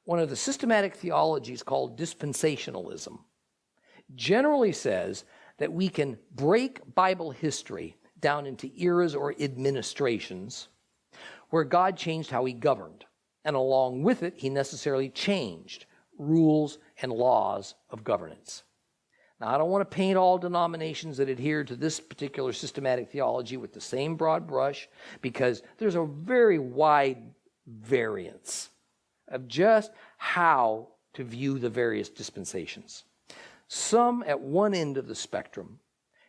one of the systematic theologies called dispensationalism generally says that we can break Bible history down into eras or administrations where God changed how he governed, and along with it, he necessarily changed rules and laws of governance. Now, I don't want to paint all denominations that adhere to this particular systematic theology with the same broad brush, because there's a very wide variance of just how to view the various dispensations. Some at one end of the spectrum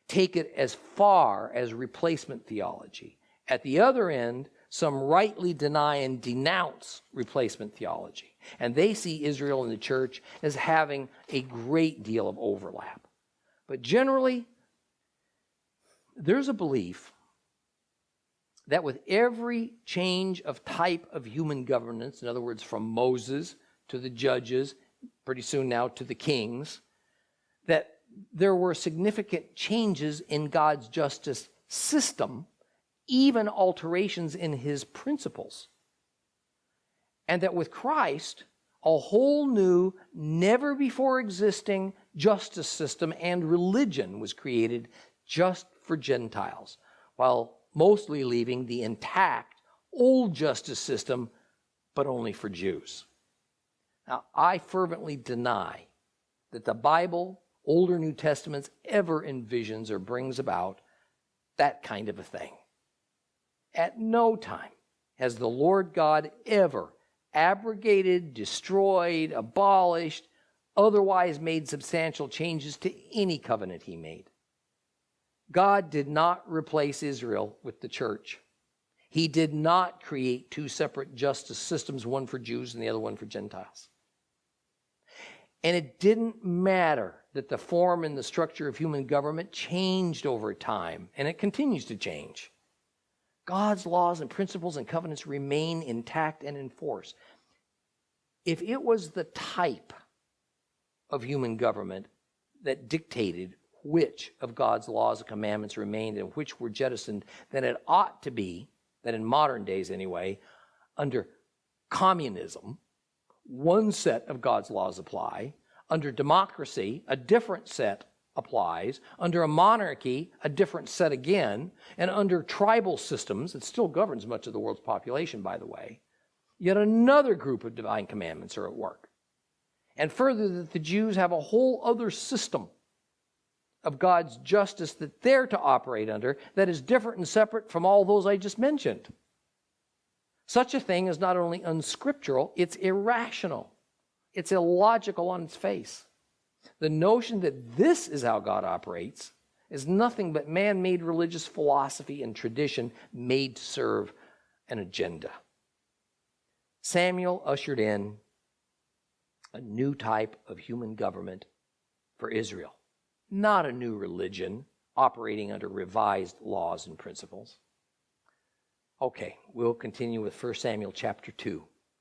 take it as far as replacement theology. At the other end, some rightly deny and denounce replacement theology. And they see Israel and the church as having a great deal of overlap. But generally, there's a belief that with every change of type of human governance, in other words, from Moses to the judges, pretty soon now to the kings, that there were significant changes in God's justice system, even alterations in his principles. And that with Christ, a whole new, never before existing justice system and religion was created just for Gentiles, while mostly leaving the intact old justice system, but only for Jews. Now, I fervently deny that the Bible, Old or New Testaments, ever envisions or brings about that kind of a thing. At no time has the Lord God ever abrogated, destroyed, abolished, otherwise made substantial changes to any covenant he made. God did not replace Israel with the church. He did not create two separate justice systems, one for Jews and the other one for Gentiles. And it didn't matter that the form and the structure of human government changed over time, and it continues to change. God's laws and principles and covenants remain intact and in force. If it was the type of human government that dictated which of God's laws and commandments remained and which were jettisoned, then it ought to be that in modern days anyway, under communism, one set of God's laws apply. Under democracy, a different set applies. Under a monarchy, a different set again. And under tribal systems, it still governs much of the world's population, by the way, yet another group of divine commandments are at work. And further, that the Jews have a whole other system of God's justice that they're to operate under that is different and separate from all those I just mentioned. Such a thing is not only unscriptural, it's irrational. It's illogical on its face. The notion that this is how God operates is nothing but man-made religious philosophy and tradition made to serve an agenda. Samuel ushered in a new type of human government for Israel, not a new religion operating under revised laws and principles. Okay, we'll continue with 1 Samuel chapter 2.